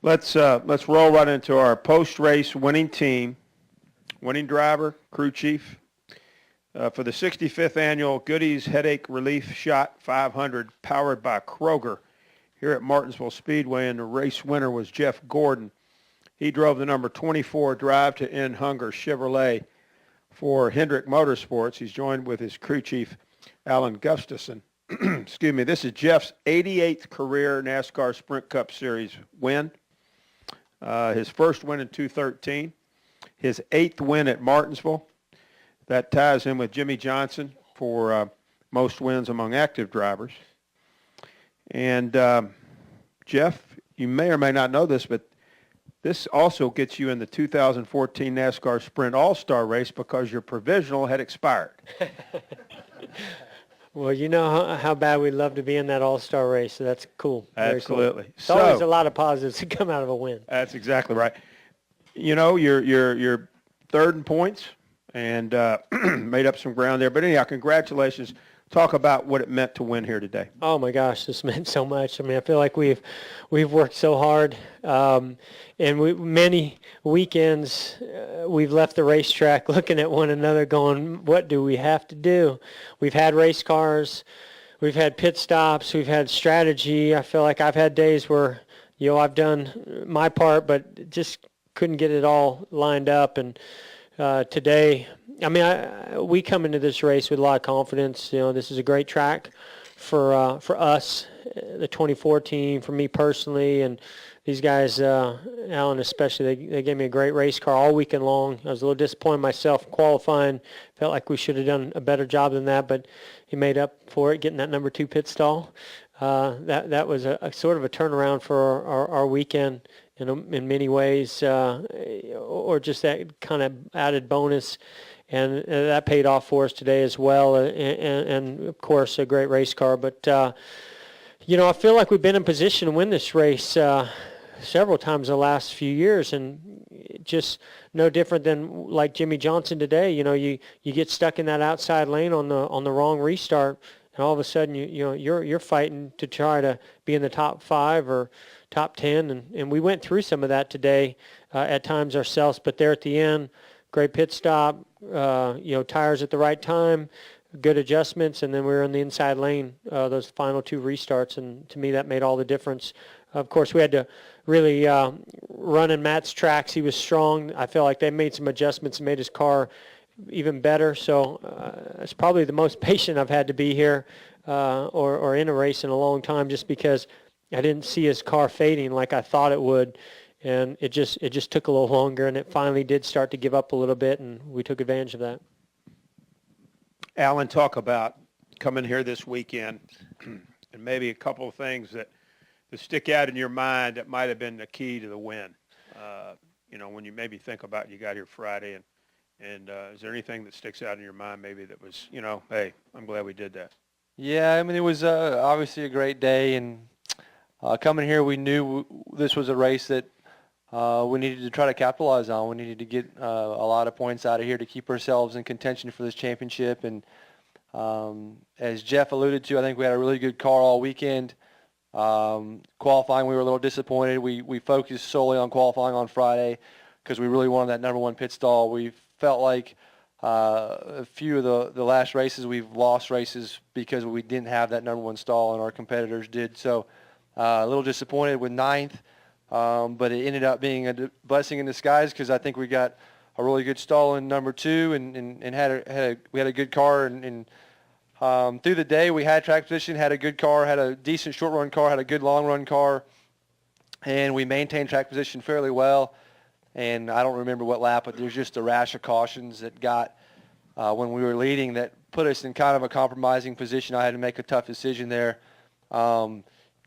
Let's roll right into our post-race winning team, winning driver, crew chief. For the 65th annual Goodies Headache Relief Shot 500 powered by Kroger here at Martinsville Speedway, and the race winner was Jeff Gordon. He drove the number 24 Drive to End Hunger Chevrolet for Hendrick Motorsports. He's joined with his crew chief, Alan Gustafson. Excuse me. This is Jeff's 88th career NASCAR Sprint Cup Series win. His first win in 2013. His 8th win at Martinsville. That ties him with Jimmy Johnson for most wins among active drivers. And Jeff, you may or may not know this, but this also gets you in the 2014 NASCAR Sprint All-Star race because your provisional had expired. Well, you know how bad we'd love to be in that all-star race, so that's cool. Absolutely. Cool. It's always a lot of positives to come out of a win. That's exactly right. You know, you're third in points and made up some ground there. But anyhow, congratulations. Talk about what it meant to win here today. Oh my gosh, this meant so much. I mean, I feel like we've worked so hard, and many weekends we've left the racetrack looking at one another, going, "What do we have to do?" We've had race cars, we've had pit stops, we've had strategy. I feel like I've had days where I've done my part, but just couldn't get it all lined up. And today, I mean, we come into this race with a lot of confidence. This is a great track for us, the 24 team, for me personally, and these guys, Alan especially. They gave me a great race car all weekend long. I was a little disappointed myself qualifying. Felt like we should have done a better job than that, but he made up for it, getting that number 2 pit stall. That was a sort of a turnaround for our weekend in many ways, or just that kind of added bonus. And that paid off for us today as well, and of course, a great race car. But, I feel like we've been in position to win this race several times the last few years, and just no different than like Jimmy Johnson today. You get stuck in that outside lane on the wrong restart, and all of a sudden you're fighting to try to be in the top 5 or top 10, and we went through some of that today at times ourselves. But there at the end, great pit stop, tires at the right time, good adjustments, and then we were in the inside lane those final 2 restarts, and to me that made all the difference. Of course, we had to really run in Matt's tracks. He was strong. I feel like they made some adjustments and made his car even better. So it's probably the most patient I've had to be here or in a race in a long time, just because I didn't see his car fading like I thought it would. And it just took a little longer, and it finally did start to give up a little bit, and we took advantage of that. Alan, talk about coming here this weekend and maybe a couple of things that stick out in your mind that might have been the key to the win. When you maybe think about you got here Friday, and is there anything that sticks out in your mind maybe that was, hey, I'm glad we did that? Yeah, I mean, it was obviously a great day, and coming here, we knew this was a race that we needed to try to capitalize on. We needed to get a lot of points out of here to keep ourselves in contention for this championship. And as Jeff alluded to, I think we had a really good car all weekend. Qualifying, we were a little disappointed. We focused solely on qualifying on Friday because we really wanted that number 1 pit stall. We felt like a few of the last races we've lost races because we didn't have that number 1 stall, and our competitors did. So a little disappointed with 9th. But it ended up being a blessing in disguise because I think we got a really good stall in number 2 and we had a good car. And through the day, we had track position, had a good car, had a decent short run car, had a good long run car, and we maintained track position fairly well. And I don't remember what lap, but there's just a rash of cautions that got when we were leading that put us in kind of a compromising position. I had to make a tough decision there.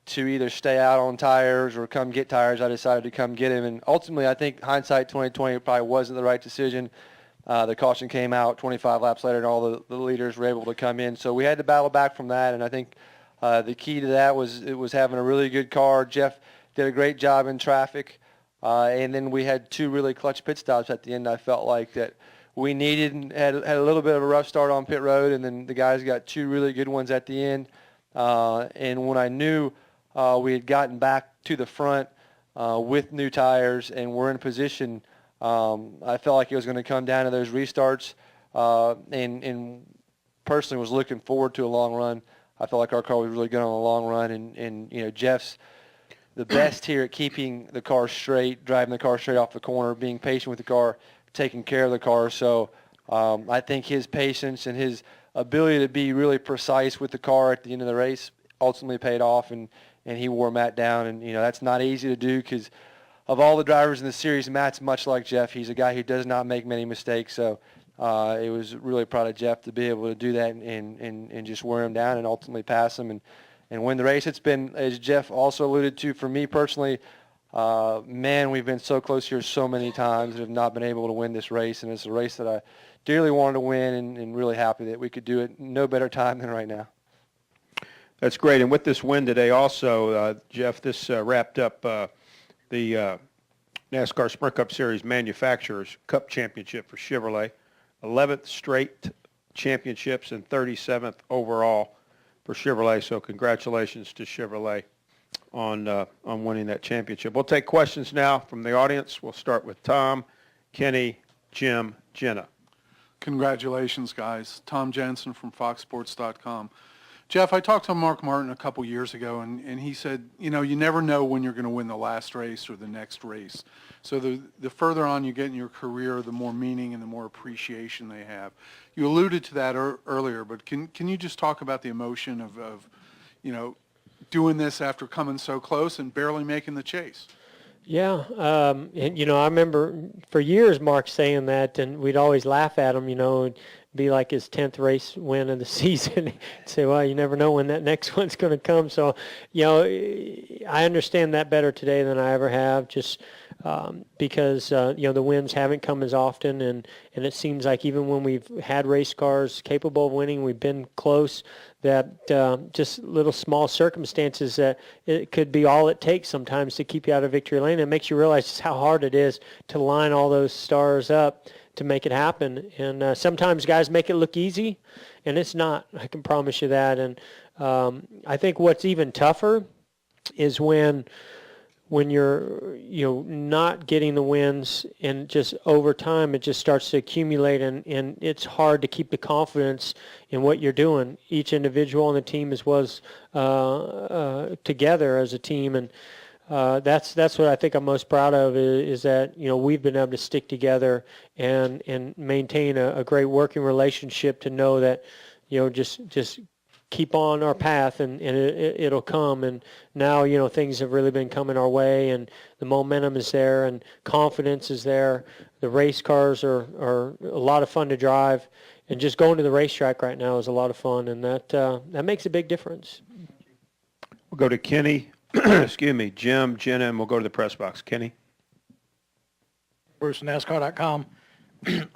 To either stay out on tires or come get tires. I decided to come get him, and ultimately I think hindsight 2020 probably wasn't the right decision. The caution came out 25 laps later, and all the leaders were able to come in, so we had to battle back from that. And I think the key to that was having a really good car. Jeff did a great job in traffic, and then we had 2 really clutch pit stops at the end. I felt like that we needed, and had a little bit of a rough start on pit road, and then the guys got 2 really good ones at the end. And when I knew we had gotten back to the front, with new tires, and we're in a position. I felt like it was going to come down to those restarts, and personally was looking forward to a long run. I felt like our car was really good on a long run, and Jeff's the best here at keeping the car straight, driving the car straight off the corner, being patient with the car, taking care of the car. So I think his patience and his ability to be really precise with the car at the end of the race ultimately paid off, and he wore Matt down. And, that's not easy to do because of all the drivers in the series, Matt's much like Jeff. He's a guy who does not make many mistakes. So it was really proud of Jeff to be able to do that and just wear him down and ultimately pass him and win the race. It's been, as Jeff also alluded to, for me personally, man, we've been so close here so many times and have not been able to win this race. And it's a race that I dearly wanted to win and really happy that we could do it no better time than right now. That's great. And with this win today also, Jeff, this wrapped up the NASCAR Sprint Cup Series Manufacturers Cup Championship for Chevrolet. 11th straight championships and 37th overall for Chevrolet. So congratulations to Chevrolet on winning that championship. We'll take questions now from the audience. We'll start with Tom, Kenny, Jim, Jenna. Congratulations, guys. Tom Jensen from FoxSports.com. Jeff, I talked to Mark Martin a couple years ago, and he said, you never know when you're going to win the last race or the next race. So the further on you get in your career, the more meaning and the more appreciation they have. You alluded to that earlier, but can you just talk about the emotion of doing this after coming so close and barely making the chase? Yeah, and I remember for years Mark saying that, and we'd always laugh at him, it'd be like his 10th race win of the season. Say, well, you never know when that next one's going to come. So, I understand that better today than I ever have, just because the wins haven't come as often, and it seems like even when we've had race cars capable of winning, we've been close. That just little small circumstances that it could be all it takes sometimes to keep you out of victory lane. It makes you realize just how hard it is to line all those stars up to make it happen. And sometimes guys make it look easy, and it's not. I can promise you that. And I think what's even tougher is when you're not getting the wins, and just over time it just starts to accumulate, and it's hard to keep the confidence in what you're doing, each individual on the team as well as together as a team. And that's what I think I'm most proud of is that we've been able to stick together and maintain a great working relationship to know that just keep on our path and it'll come. And now things have really been coming our way, and the momentum is there and confidence is there. The race cars are a lot of fun to drive, and just going to the racetrack right now is a lot of fun, and that makes a big difference. We'll go to Kenny. Excuse me, Jim, Jenna, and we'll go to the press box. Kenny? Bruce, NASCAR.com.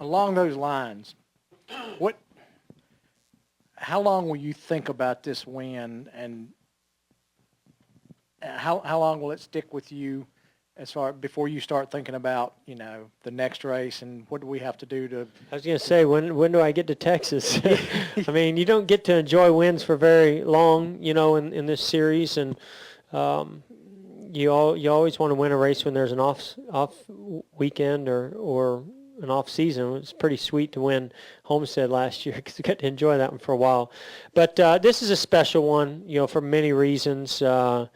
Along those lines, how long will you think about this win, and how long will it stick with you as far before you start thinking about the next race and what do we have to do to? I was going to say, when do I get to Texas? I mean, you don't get to enjoy wins for very long, in this series, and you always want to win a race when there's an off weekend or an off season. It was pretty sweet to win Homestead last year because we got to enjoy that one for a while. But this is a special one, for many reasons. It's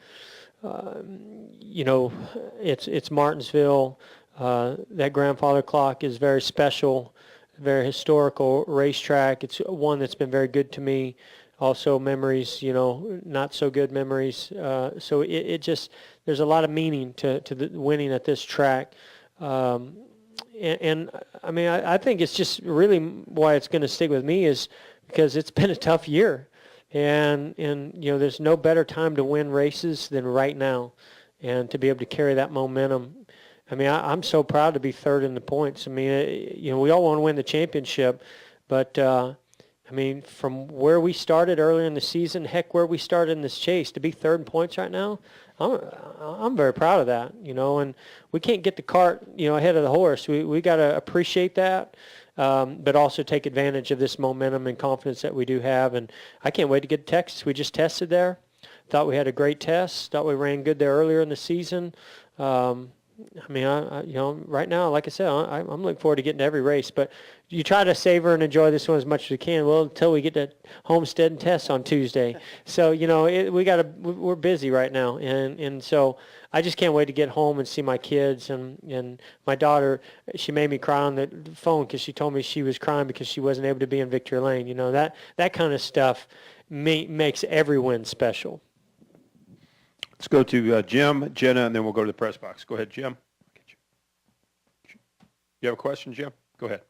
Martinsville. That grandfather clock is very special, very historical racetrack. It's one that's been very good to me. Also memories, not so good memories. So it just, there's a lot of meaning to the winning at this track. And I mean, I think it's just really why it's going to stick with me is because it's been a tough year. And there's no better time to win races than right now, and to be able to carry that momentum. I mean, I'm so proud to be third in the points. I mean, we all want to win the championship, but I mean, from where we started earlier in the season, heck, where we started in this chase, to be third in points right now, I'm very proud of that. And we can't get the cart ahead of the horse. We got to appreciate that. But also take advantage of this momentum and confidence that we do have. And I can't wait to get to Texas. We just tested there. Thought we had a great test. Thought we ran good there earlier in the season. I mean, right now, like I said, I'm looking forward to getting to every race, but you try to savor and enjoy this one as much as you can. Well, until we get to Homestead and Tess on Tuesday. So, we're busy right now. And so I just can't wait to get home and see my kids and my daughter. She made me cry on the phone because she told me she was crying because she wasn't able to be in Victory Lane. That kind of stuff makes every win special. Let's go to Jim, Jenna, and then we'll go to the press box. Go ahead, Jim. You have a question, Jim? Go ahead.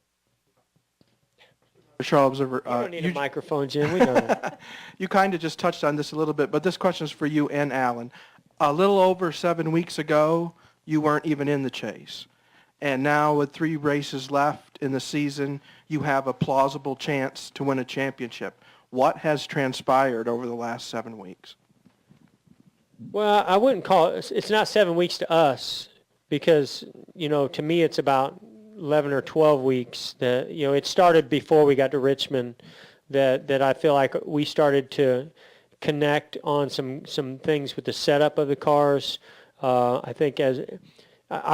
Charles Observer. You don't need a microphone, Jim. We know that. You kind of just touched on this a little bit, but this question is for you and Alan. A little over 7 weeks ago, you weren't even in the chase. And now with 3 races left in the season, you have a plausible chance to win a championship. What has transpired over the last 7 weeks? Well, I wouldn't call it, it's not 7 weeks to us because, to me it's about 11 or 12 weeks that, it started before we got to Richmond that I feel like we started to connect on some things with the setup of the cars. I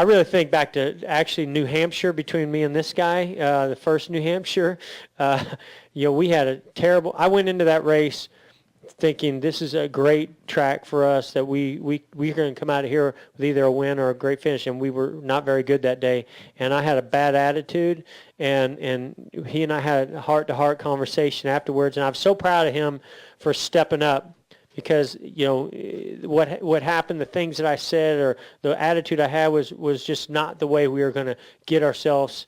really think back to actually New Hampshire between me and this guy, the first New Hampshire. We had a terrible, I went into that race thinking this is a great track for us, that we're going to come out of here with either a win or a great finish, and we were not very good that day. And I had a bad attitude, and he and I had a heart-to-heart conversation afterwards, and I'm so proud of him for stepping up because, what happened, the things that I said or the attitude I had was just not the way we were going to get ourselves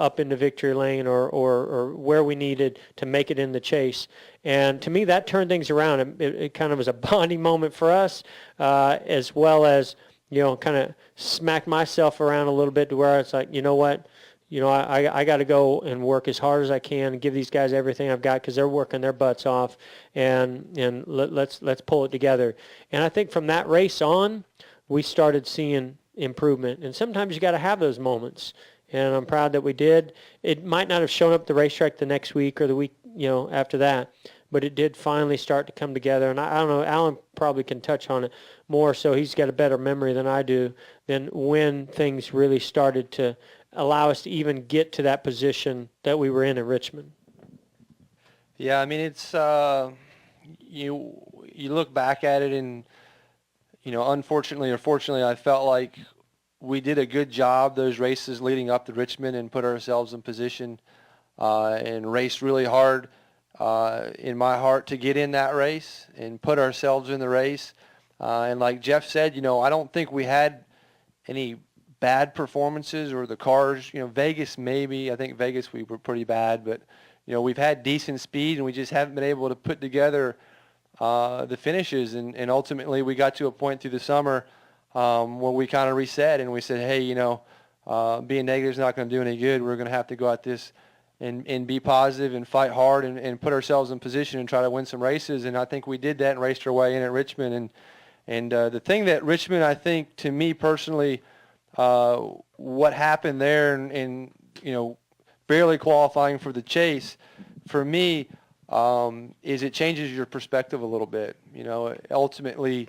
up into Victory Lane or where we needed to make it in the chase. And to me, that turned things around. It kind of was a bonding moment for us, as well as, kind of smacked myself around a little bit to where it's like, you know what, I got to go and work as hard as I can and give these guys everything I've got because they're working their butts off, and let's pull it together. And I think from that race on, we started seeing improvement. And sometimes you got to have those moments. And I'm proud that we did. It might not have shown up at the racetrack the next week or the week, after that, but it did finally start to come together. And I don't know, Alan probably can touch on it more, so he's got a better memory than I do, than when things really started to allow us to even get to that position that we were in Richmond. Yeah, I mean, it's, you look back at it and, unfortunately or fortunately, I felt like we did a good job those races leading up to Richmond and put ourselves in position and raced really hard in my heart to get in that race and put ourselves in the race. And like Jeff said, I don't think we had any bad performances or the cars, Vegas maybe. I think Vegas we were pretty bad, but, we've had decent speed and we just haven't been able to put together the finishes. And ultimately we got to a point through the summer where we kind of reset and we said, hey, being negative is not going to do any good. We're going to have to go at this and be positive and fight hard and put ourselves in position and try to win some races. And I think we did that and raced our way in at Richmond. And the thing that Richmond, I think, to me personally, what happened there and barely qualifying for the chase, for me, is it changes your perspective a little bit. Ultimately,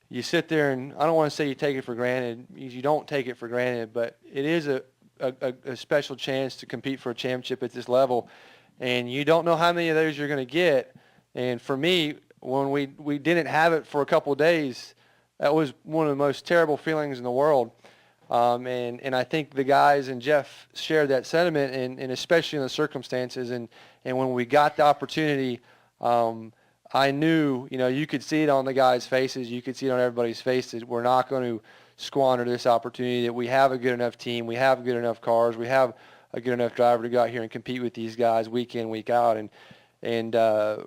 you sit there and I don't want to say you take it for granted. You don't take it for granted, but it is a special chance to compete for a championship at this level, and you don't know how many of those you're going to get. And for me, when we didn't have it for a couple of days, that was one of the most terrible feelings in the world. And I think the guys and Jeff shared that sentiment, and especially in the circumstances. And when we got the opportunity, I knew, you could see it on the guys' faces. You could see it on everybody's faces. We're not going to squander this opportunity, that we have a good enough team. We have good enough cars. We have a good enough driver to go out here and compete with these guys week in, week out. And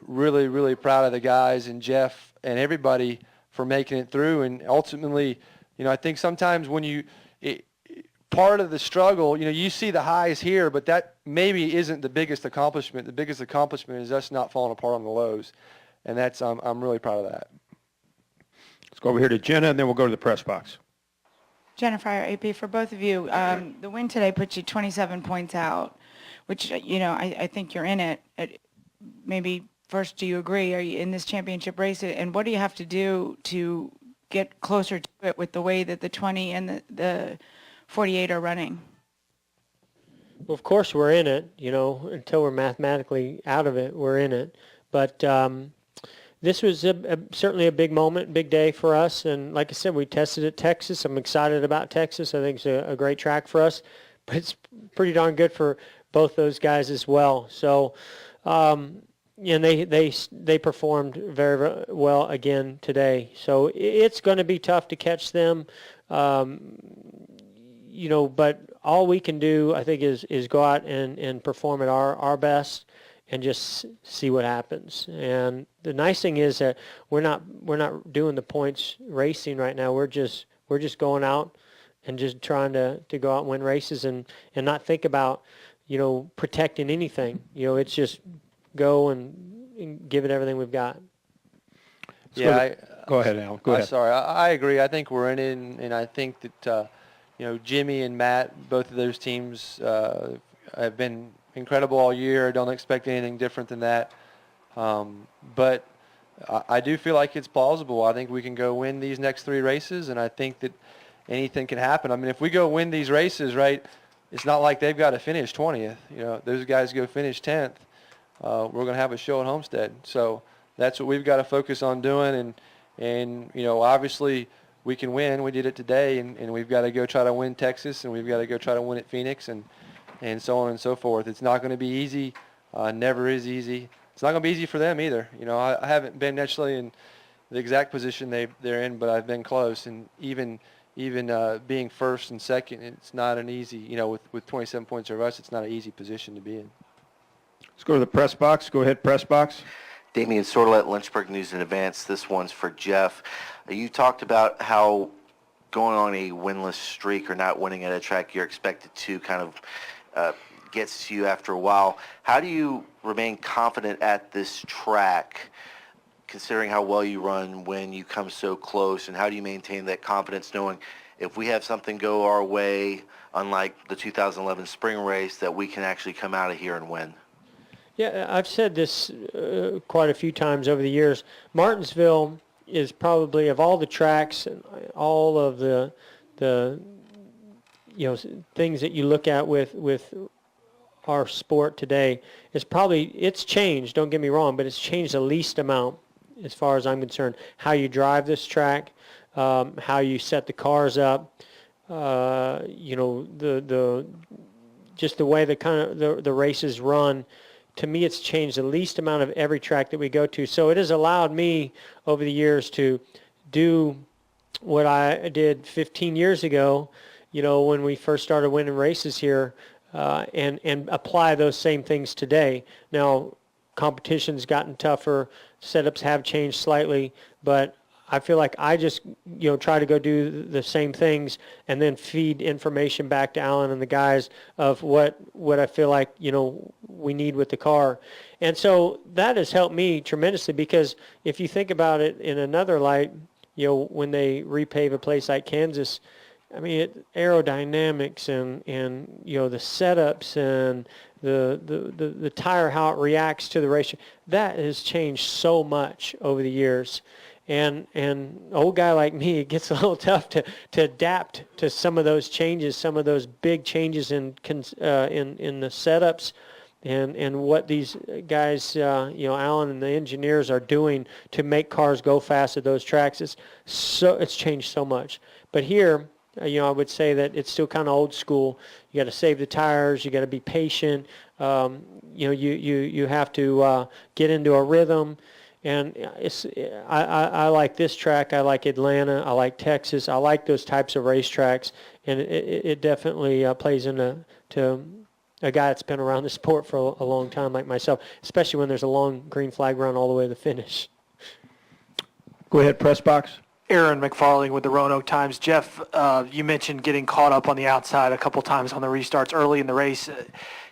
really, really proud of the guys and Jeff and everybody for making it through. And ultimately, I think sometimes when part of the struggle, you see the highs here, but that maybe isn't the biggest accomplishment. The biggest accomplishment is us not falling apart on the lows. And that's, I'm really proud of that. Let's go over here to Jenna, and then we'll go to the press box. Jennifer, AP, for both of you, the win today puts you 27 points out, which, I think you're in it. Maybe first, do you agree? Are you in this championship race? And what do you have to do to get closer to it with the way that the 20 and the 48 are running? Well, of course we're in it, until we're mathematically out of it, we're in it. But this was certainly a big moment, big day for us. And like I said, we tested at Texas. I'm excited about Texas. I think it's a great track for us. But it's pretty darn good for both those guys as well. So, and they performed very, very well again today. So it's going to be tough to catch them. But all we can do, I think, is go out and perform at our best and just see what happens. And the nice thing is that we're not doing the points racing right now. We're just going out and just trying to go out and win races and not think about, protecting anything. It's just go and give it everything we've got. Yeah, Go ahead, Alan. Go ahead. Sorry, I agree. I think we're in it, and I think that Jimmy and Matt, both of those teams have been incredible all year. I don't expect anything different than that. But I do feel like it's plausible. I think we can go win these next 3 races, and I think that anything can happen. I mean, if we go win these races, right, it's not like they've got to finish 20th. Those guys go finish 10th. We're going to have a show at Homestead. So that's what we've got to focus on doing. And obviously we can win. We did it today, and we've got to go try to win Texas, and we've got to go try to win at Phoenix, and so on and so forth. It's not going to be easy. Never is easy. It's not going to be easy for them either. I haven't been necessarily in the exact position they're in, but I've been close. And even being first and second, it's not an easy, with 27 points over us, it's not an easy position to be in. Let's go to the press box. Go ahead, press box. Damian Sordelet, Lynchburg News in Advance. This one's for Jeff. You talked about how going on a winless streak or not winning at a track you're expected to kind of gets to you after a while. How do you remain confident at this track, considering how well you run when you come so close, and how do you maintain that confidence knowing if we have something go our way, unlike the 2011 spring race, that we can actually come out of here and win? Yeah, I've said this quite a few times over the years. Martinsville is probably, of all the tracks and all of the things that you look at with our sport today, it's changed, don't get me wrong, but it's changed the least amount as far as I'm concerned. How you drive this track, how you set the cars up, just the way the races run. To me, it's changed the least amount of every track that we go to. So it has allowed me over the years to do what I did 15 years ago, when we first started winning races here, and apply those same things today. Now, competition's gotten tougher, setups have changed slightly, but I feel like I just, try to go do the same things and then feed information back to Alan and the guys of what I feel like, we need with the car. And so that has helped me tremendously, because if you think about it in another light, when they repave a place like Kansas, I mean, aerodynamics and the setups and the tire, how it reacts to the race, that has changed so much over the years. And an old guy like me, it gets a little tough to adapt to some of those changes, some of those big changes in the setups, and what these guys, Alan and the engineers are doing to make cars go fast at those tracks. It's changed so much. But here, I would say that it's still kind of old school. You got to save the tires. You got to be patient. You have to get into a rhythm. And I like this track. I like Atlanta. I like Texas. I like those types of racetracks, and it definitely plays into a guy that's been around the sport for a long time like myself, especially when there's a long green flag run all the way to the finish. Go ahead, press box. Aaron McFarling with the Roanoke Times. Jeff, you mentioned getting caught up on the outside a couple times on the restarts early in the race.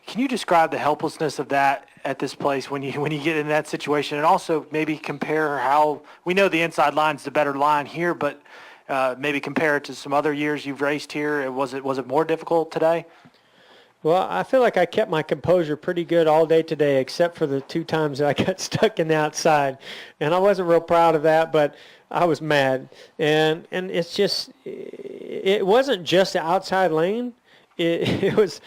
Can you describe the helplessness of that at this place when you get in that situation, and also maybe compare how we know the inside line's the better line here, but maybe compare it to some other years you've raced here? Was it more difficult today? Well, I feel like I kept my composure pretty good all day today, except for the 2 times that I got stuck in the outside, and I wasn't real proud of that. But I was mad. And it's just, it wasn't just the outside lane. It was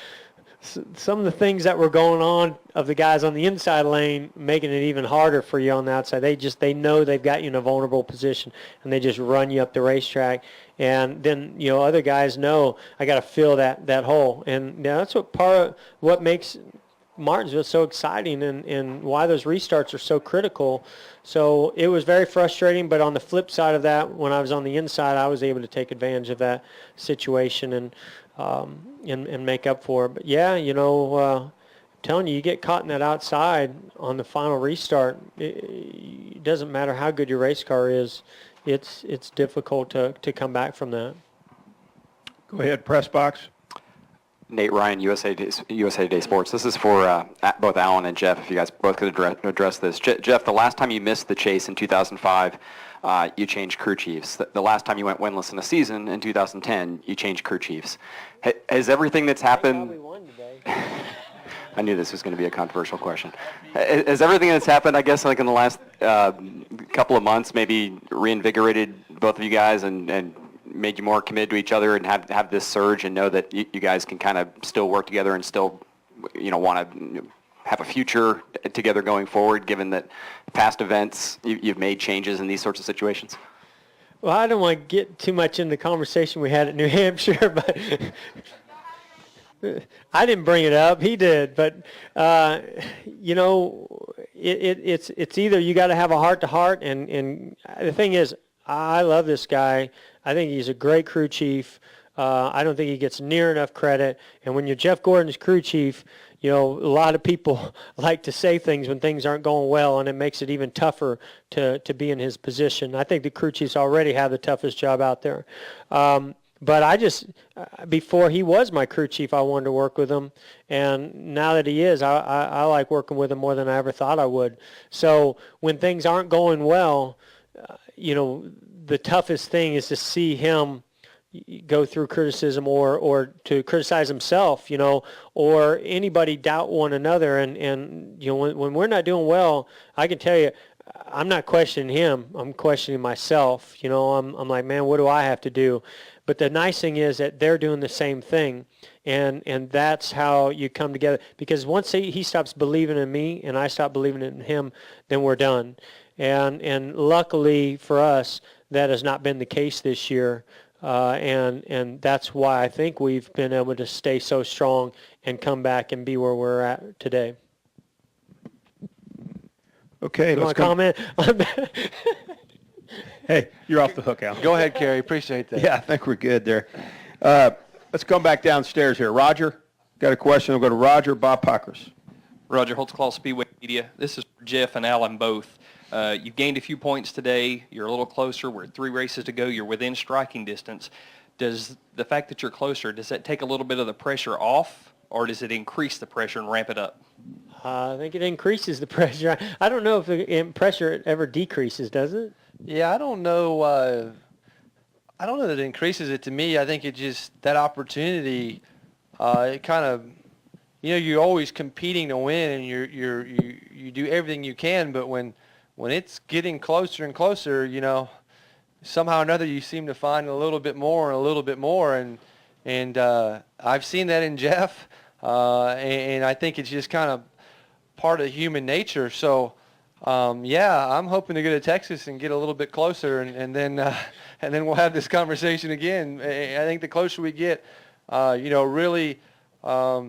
some of the things that were going on of the guys on the inside lane making it even harder for you on the outside. They know they've got you in a vulnerable position, and they just run you up the racetrack. And then, other guys know I got to fill that hole. And that's what part of what makes Martinsville so exciting and why those restarts are so critical. So it was very frustrating, but on the flip side of that, when I was on the inside, I was able to take advantage of that situation and make up for it. But yeah, I'm telling you, you get caught in that outside on the final restart. It doesn't matter how good your race car is. It's difficult to come back from that. Go ahead, press box. Nate Ryan, USA Today Sports. This is for both Alan and Jeff, if you guys both could address this. Jeff, the last time you missed the chase in 2005, you changed crew chiefs. The last time you went winless in a season in 2010, you changed crew chiefs. Has everything that's happened... Probably won today. I knew this was going to be a controversial question. Has everything that's happened, I guess, like in the last couple of months, maybe reinvigorated both of you guys and made you more committed to each other and have this surge and know that you guys can kind of still work together and still, want to have a future together going forward, given that past events you've made changes in these sorts of situations? Well, I don't want to get too much in the conversation we had at New Hampshire, but I didn't bring it up. He did. But, it's either you got to have a heart-to-heart, and the thing is, I love this guy. I think he's a great crew chief. I don't think he gets near enough credit. And when you're Jeff Gordon's crew chief, a lot of people like to say things when things aren't going well, and it makes it even tougher to be in his position. I think the crew chiefs already have the toughest job out there. But before he was my crew chief, I wanted to work with him. And now that he is, I like working with him more than I ever thought I would. So when things aren't going well, the toughest thing is to see him go through criticism or to criticize himself, or anybody doubt one another. And when we're not doing well, I can tell you, I'm not questioning him. I'm questioning myself. I'm like, man, what do I have to do? But the nice thing is that they're doing the same thing. And that's how you come together. Because once he stops believing in me and I stop believing in him, then we're done. And luckily for us, that has not been the case this year. And that's why I think we've been able to stay so strong and come back and be where we're at today. Okay, You let's want to comment on that? Hey, you're off the hook, Al. Go ahead, Kerry. Appreciate that. Yeah, I think we're good there. Let's come back downstairs here. Roger, got a question. We'll go to Roger, Bob Pockers. Roger, Holtzclaw Speedway Media. This is for Jeff and Alan both. You've gained a few points today. You're a little closer. We're at 3 races to go. You're within striking distance. Does the fact that you're closer, does that take a little bit of the pressure off, or does it increase the pressure and ramp it up? I think it increases the pressure. I don't know if the pressure ever decreases, does it? Yeah, I don't know. I don't know that it increases it. To me, I think it just, that opportunity, it kind of, you're always competing to win, and you do everything you can. But when it's getting closer and closer, somehow or another you seem to find a little bit more and a little bit more, and I've seen that in Jeff, and I think it's just kind of part of human nature. So. I'm hoping to go to Texas and get a little bit closer, and then we'll have this conversation again. I think the closer we get, really, I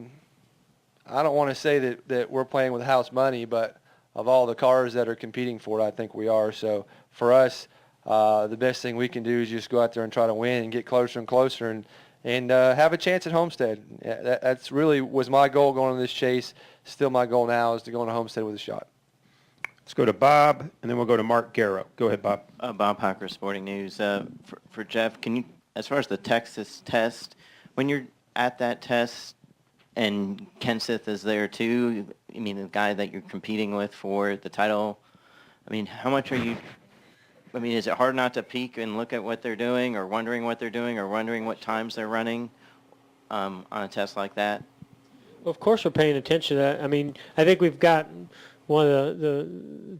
don't want to say that we're playing with house money, but of all the cars that are competing for it, I think we are. So for us, the best thing we can do is just go out there and try to win and get closer and closer and have a chance at Homestead. Yeah, that's really was my goal going into this chase. Still my goal now is to go into Homestead with a shot. Let's go to Bob, and then we'll go to Mark Garrow. Go ahead, Bob. Bob Packer, Sporting News. For Jeff, can you, as far as the Texas test, when you're at that test and Kenseth is there too, the guy that you're competing with for the title, how much are you, is it hard not to peek and look at what they're doing or wondering what they're doing or wondering what times they're running on a test like that? Well, of course we're paying attention to that. I think we've got one of the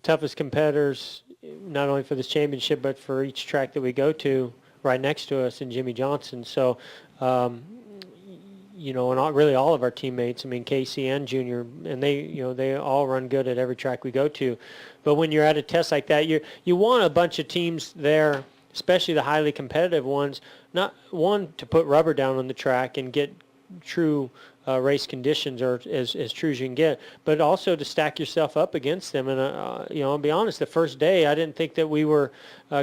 toughest competitors not only for this championship, but for each track that we go to right next to us in Jimmy Johnson. So, and really all of our teammates, I mean, Casey and Junior, and they all run good at every track we go to. But when you're at a test like that, you want a bunch of teams there, especially the highly competitive ones, not one to put rubber down on the track and get true race conditions, or as true as you can get, but also to stack yourself up against them. And I'll be honest, the first day I didn't think that we were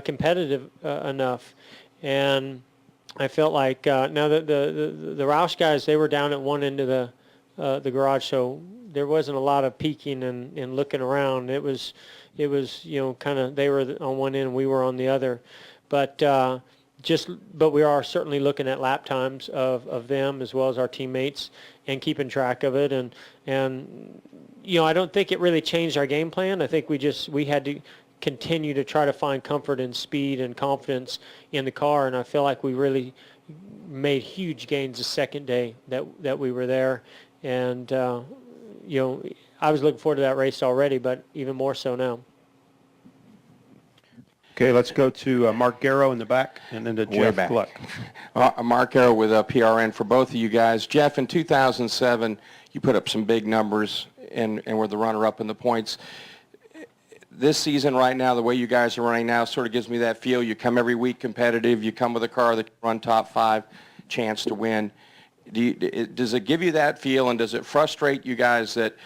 competitive enough, and I felt like now that the Roush guys, they were down at one end of the garage, so there wasn't a lot of peeking and looking around. It was kind of, they were on one end and we were on the other, but we are certainly looking at lap times of them as well as our teammates and keeping track of it. And I don't think it really changed our game plan. I think we had to continue to try to find comfort and speed and confidence in the car. And I feel like we really made huge gains the second day that we were there. And, I was looking forward to that race already, but even more so now. Okay, let's go to Mark Garrow in the back, and then to Jeff back. Gluck. Mark Arrow with PRN for both of you guys. Jeff, in 2007, you put up some big numbers and were the runner-up in the points. This season right now, the way you guys are running now sort of gives me that feel. You come every week competitive. You come with a car that can run top 5, chance to win. Does it give you that feel, and does it frustrate you guys that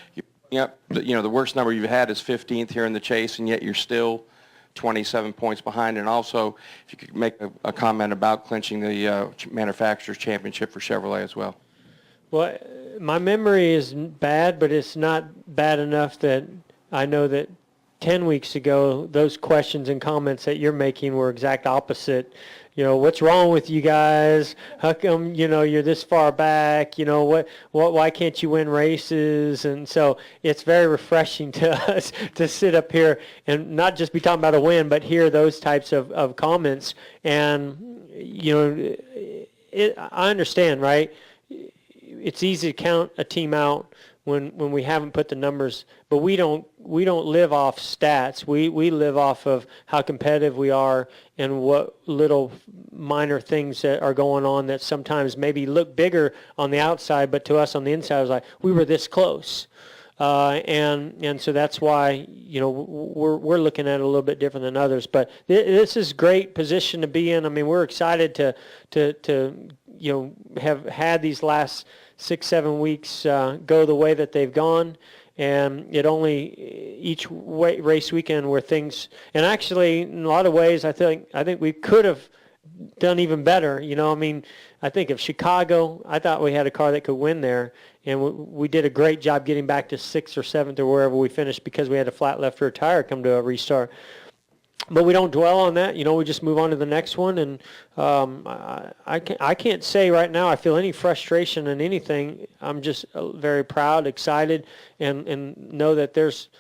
the worst number you've had is 15th here in the chase, and yet you're still 27 points behind? And also, if you could make a comment about clinching the Manufacturers Championship for Chevrolet as well. Well, my memory is bad, but it's not bad enough that I know that 10 weeks ago, those questions and comments that you're making were exact opposite. What's wrong with you guys? How come, you're this far back? Why can't you win races? And so it's very refreshing to us to sit up here and not just be talking about a win, but hear those types of comments. And, I understand, right? It's easy to count a team out when we haven't put the numbers, but we don't live off stats. We live off of how competitive we are and what little minor things that are going on that sometimes maybe look bigger on the outside, but to us on the inside, it was like, we were this close. And so that's why, we're looking at it a little bit different than others. But this is great position to be in. I mean, we're excited to have had these last 6-7 weeks go the way that they've gone. And it only each race weekend where things, and actually in a lot of ways, I think we could have done even better. I think of Chicago, I thought we had a car that could win there, and we did a great job getting back to 6th or 7th or wherever we finished because we had a flat left rear tire come to a restart. But we don't dwell on that. We just move on to the next one. And I can't say right now I feel any frustration in anything. I'm just very proud, excited, and know that there's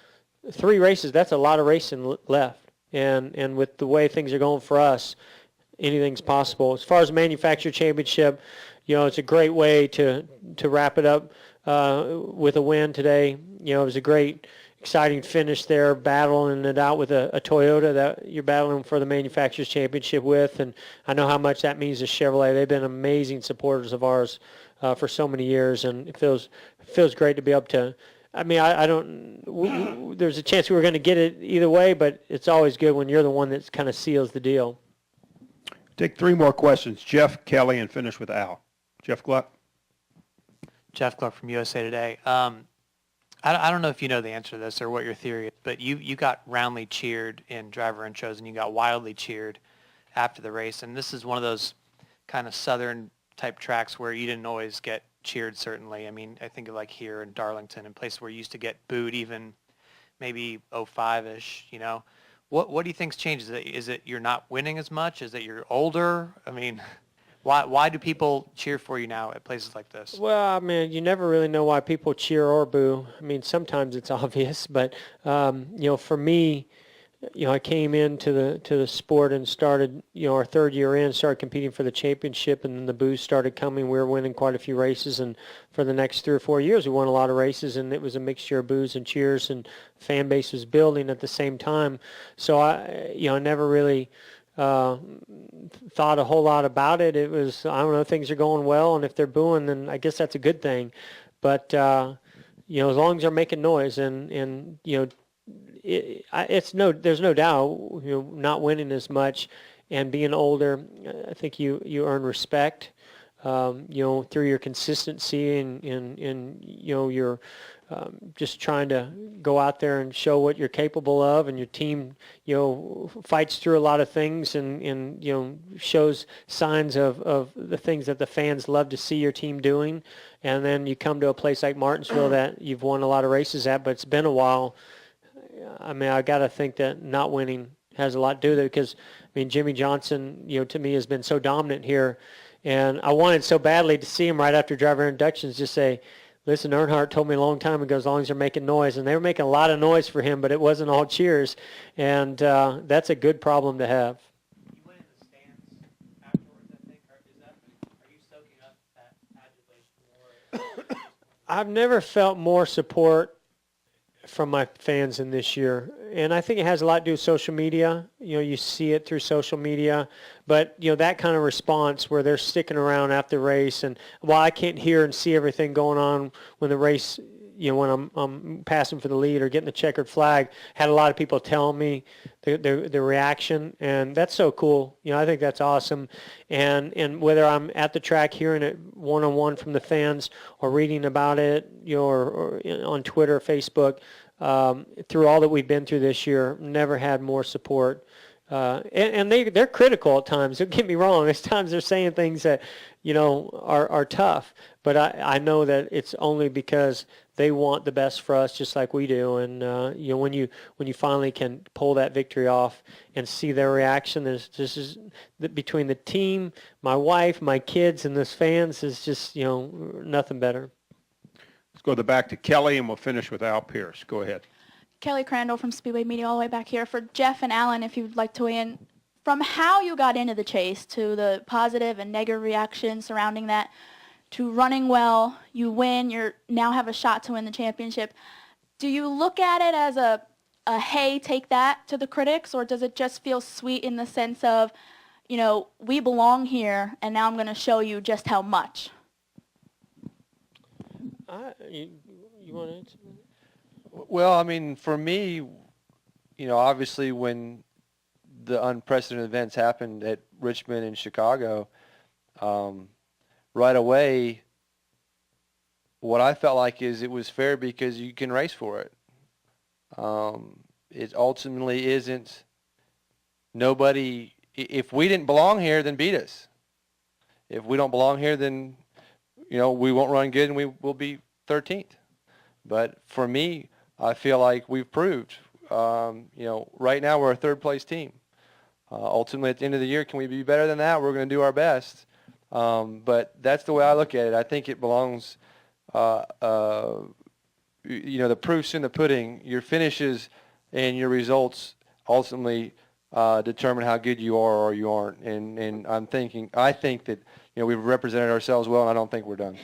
3 races. That's a lot of racing left. And with the way things are going for us, anything's possible. As far as manufacturer championship, it's a great way to wrap it up with a win today. It was a great, exciting finish there, battling it out with a Toyota that you're battling for the Manufacturers Championship with. And I know how much that means to Chevrolet. They've been amazing supporters of ours for so many years, and it feels great to be able to. I mean, there's a chance we were going to get it either way, but it's always good when you're the one that kind of seals the deal. Take 3 more questions. Jeff, Kelly, and finish with Al. Jeff Gluck. Jeff Clark from USA Today. I don't know if you know the answer to this or what your theory is, but you got roundly cheered in driver intros and you got wildly cheered after the race. And this is one of those kind of southern type tracks where you didn't always get cheered, certainly. I mean, I think of like here in Darlington and places where you used to get booed even maybe 05-ish, What do you think's changed? Is it you're not winning as much? Is it you're older? I mean, why do people cheer for you now at places like this? Well, I mean, you never really know why people cheer or boo. I mean, sometimes it's obvious, but for me, I came into the sport and started, our third year in, started competing for the championship, and then the booze started coming. We were winning quite a few races, and for the next 3 or 4 years, we won a lot of races, and it was a mixture of booze and cheers, and fan base was building at the same time. So I never really thought a whole lot about it. It was, I don't know, things are going well, and if they're booing, then I guess that's a good thing. But as long as they're making noise, and there's no doubt, not winning as much and being older, I think you earn respect, through your consistency and you're just trying to go out there and show what you're capable of, and your team, fights through a lot of things and shows signs of the things that the fans love to see your team doing. And then you come to a place like Martinsville that you've won a lot of races at, but it's been a while. I mean, I got to think that not winning has a lot to do with it, because, Jimmy Johnson, to me has been so dominant here. And I wanted so badly to see him right after driver inductions just say, listen, Earnhardt told me a long time ago, as long as they're making noise. And they were making a lot of noise for him, but it wasn't all cheers. And that's a good problem to have. You went in the stands afterwards, I think. Are you soaking up that adulation more? I've never felt more support from my fans in this year. And I think it has a lot to do with social media. You see it through social media. But, that kind of response where they're sticking around after the race. And while I can't hear and see everything going on when the race, when I'm passing for the lead or getting the checkered flag, had a lot of people telling me the reaction. And that's so cool. I think that's awesome. And whether I'm at the track hearing it one-on-one from the fans or reading about it, or on Twitter, Facebook, through all that we've been through this year, never had more support. And they're critical at times. Don't get me wrong. There's times they're saying things that, are tough. But I know that it's only because they want the best for us, just like we do. And when you finally can pull that victory off and see their reaction, between the team, my wife, my kids, and those fans is just nothing better. Let's go back to Kelly, and we'll finish with Al Pierce. Go ahead. Kelly Crandall from Speedway Media, all the way back here. For Jeff and Alan, if you'd like to weigh in, from how you got into the chase to the positive and negative reaction surrounding that, to running well, you win, you now have a shot to win the championship. Do you look at it as a hey, take that to the critics, or does it just feel sweet in the sense of, we belong here, and now I'm going to show you just how much? You want to answer? Well, for me, obviously when the unprecedented events happened at Richmond and Chicago, right away, what I felt like is it was fair because you can race for it. It ultimately isn't nobody. If we didn't belong here, then beat us. If we don't belong here, then, we won't run good and we will be 13th. But for me, I feel like we've proved, right now we're a third place team. Ultimately, at the end of the year, can we be better than that? We're going to do our best. But that's the way I look at it. I think it belongs, the proof's in the pudding. Your finishes and your results ultimately determine how good you are or you aren't. And I think that, we've represented ourselves well, and I don't think we're done.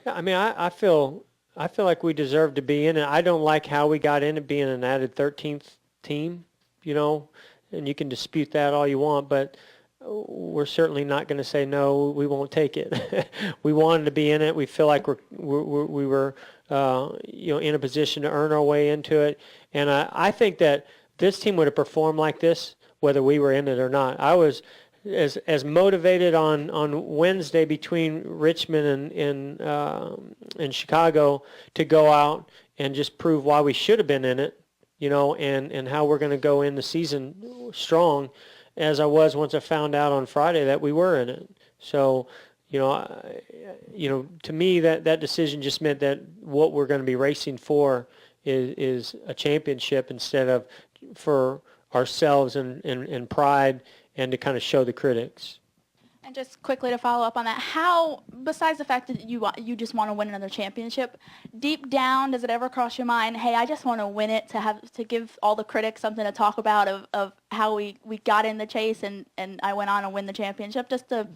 Yeah, I feel like we deserve to be in it. I don't like how we got in it being an added 13th team, and you can dispute that all you want, but we're certainly not going to say no, we won't take it. We wanted to be in it. We feel like we were in a position to earn our way into it. And I think that this team would have performed like this whether we were in it or not. I was as motivated on Wednesday between Richmond and Chicago to go out and just prove why we should have been in it, and how we're going to go in the season strong, as I was once I found out on Friday that we were in it. So, to me that decision just meant that what we're going to be racing for is a championship instead of for ourselves and pride and to kind of show the critics. And just quickly to follow up on that, how, besides the fact that you just want to win another championship, deep down, does it ever cross your mind, hey, I just want to win it to give all the critics something to talk about of how we got in the chase and I went on to win the championship, just to,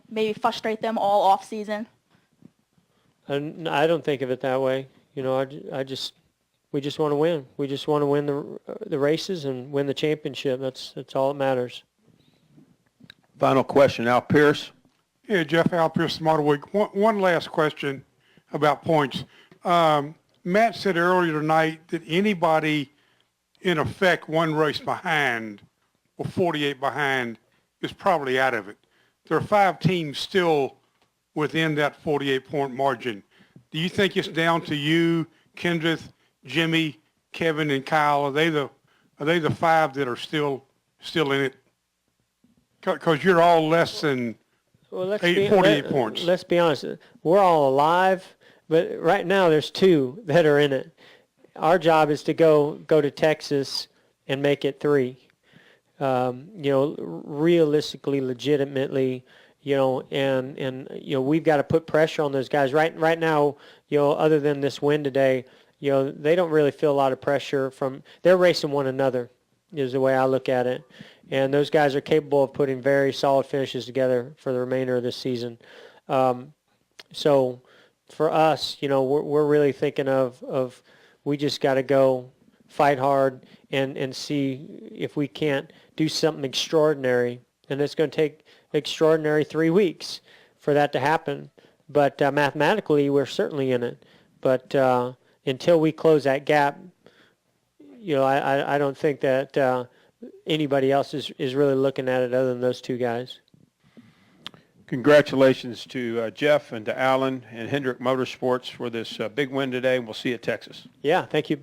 maybe frustrate them all off season? And I don't think of it that way. We just want to win. We just want to win the races and win the championship. That's all that matters. Final question, Al Pierce. Yeah, Jeff, Al Pierce, Motor Week. One last question about points. Matt said earlier tonight that anybody in effect one race behind or 48 behind is probably out of it. There are 5 teams still within that 48-point margin. Do you think it's down to you, Kendrick, Jimmy, Kevin, and Kyle? Are they the 5 that are still in it? Because you're all less than 48 points. Let's be honest. We're all alive, but right now there's 2 that are in it. Our job is to go to Texas and make it 3. Realistically, legitimately, and we've got to put pressure on those guys. Right now, other than this win today, they don't really feel a lot of pressure they're racing one another, is the way I look at it. And those guys are capable of putting very solid finishes together for the remainder of this season. So for us, we're really thinking of we just got to go fight hard and see if we can't do something extraordinary. And it's going to take extraordinary 3 weeks for that to happen. But mathematically, we're certainly in it. But until we close that gap, I don't think that anybody else is really looking at it other than those 2 guys. Congratulations to Jeff and to Alan and Hendrick Motorsports for this big win today, and we'll see you at Texas. Yeah, thank you.